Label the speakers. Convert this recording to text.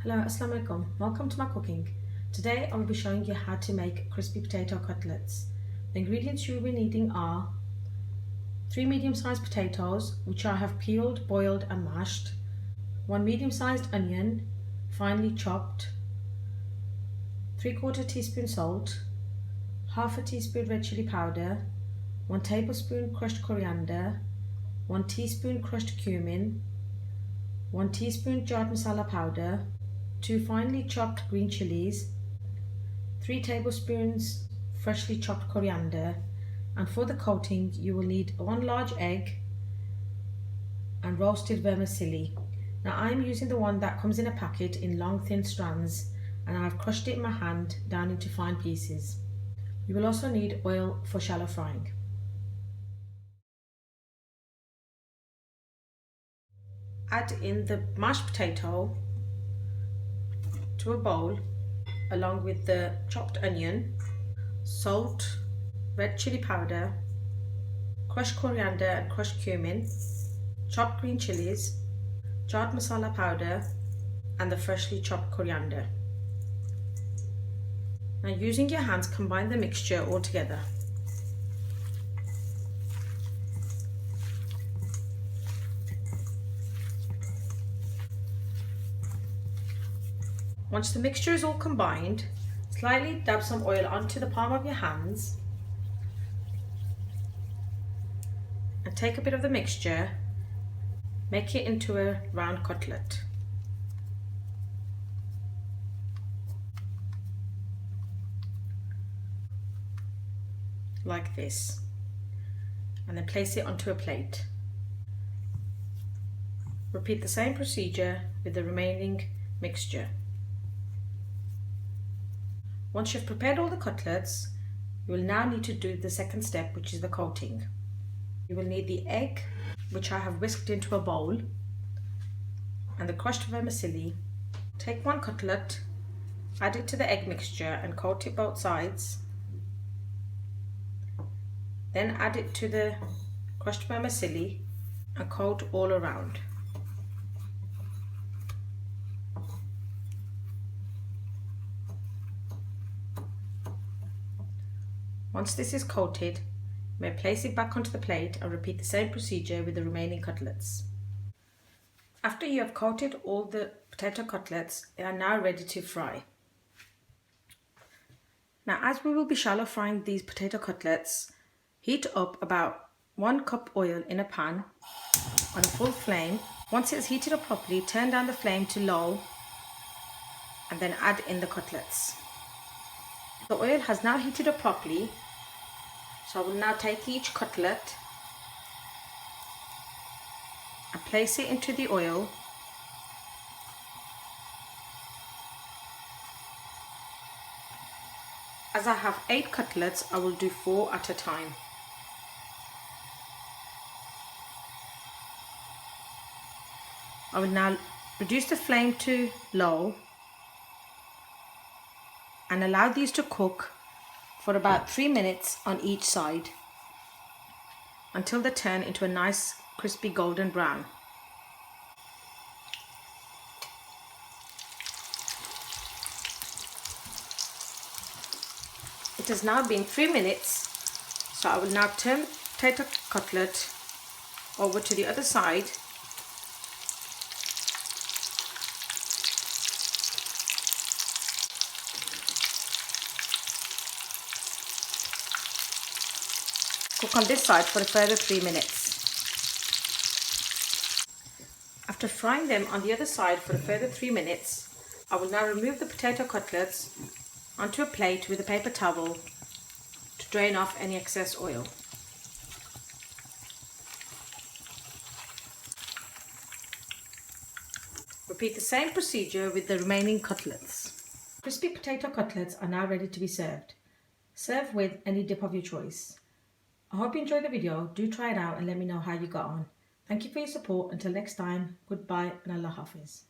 Speaker 1: Hello, Assalamu alaikum. Welcome to my cooking. Today I will be showing you how to make crispy potato cutlets. The ingredients you will be needing are 3 medium-sized potatoes, which I have peeled, boiled and mashed, 1 medium-sized onion, finely chopped, 3/4 teaspoon salt, half a teaspoon red chilli powder, 1 tablespoon crushed coriander, 1 teaspoon crushed cumin, 1 teaspoon chaat masala powder, 2 finely chopped green chillies, 3 tablespoons freshly chopped coriander, and for the coating you will need 1 large egg and roasted vermicelli. Now I'm using the one that comes in a packet in long thin strands, and I've crushed it in my hand down into fine pieces. You will also need oil for shallow frying. Add in the mashed potato to a bowl along with the chopped onion, salt, red chili powder, crushed coriander and crushed cumin, chopped green chilies, chaat masala powder and the freshly chopped coriander. Now using your hands, combine the mixture all together. Once the mixture is all combined, slightly dab some oil onto the palm of your hands and take a bit of the mixture, make it into a round cutlet. Like this, and then place it onto a plate. Repeat the same procedure with the remaining mixture. Once you've prepared all the cutlets, you will now need to do the second step, which is the coating. You will need the egg, which I have whisked into a bowl, and the crushed vermicelli. Take 1 cutlet, add it to the egg mixture and coat it both sides. Then add it to the crushed vermicelli and coat all around. Once this is coated, you may place it back onto the plate and repeat the same procedure with the remaining cutlets. After you have coated all the potato cutlets, they are now ready to fry. Now, as we will be shallow frying these potato cutlets, heat up about 1 cup oil in a pan on a full flame. Once it is heated up properly, turn down the flame to low and then add in the cutlets. The oil has now heated up properly, so I will now take each cutlet and place it into the oil. As I have 8 cutlets, I will do 4 at a time. I will now reduce the flame to low and allow these to cook for about 3 minutes on each side until they turn into a nice crispy golden brown. It has now been 3 minutes, so I will now turn the potato cutlet over to the other side . Cook on this side for a further 3 minutes. After frying them on the other side for a further 3 minutes, I will now remove the potato cutlets onto a plate with a paper towel to drain off any excess oil. Repeat the same procedure with the remaining cutlets. Crispy potato cutlets are now ready to be served. Serve with any dip of your choice. I hope you enjoyed the video. Do try it out and let me know how you got on. Thank you for your support. Until next time, goodbye and Allah Hafiz.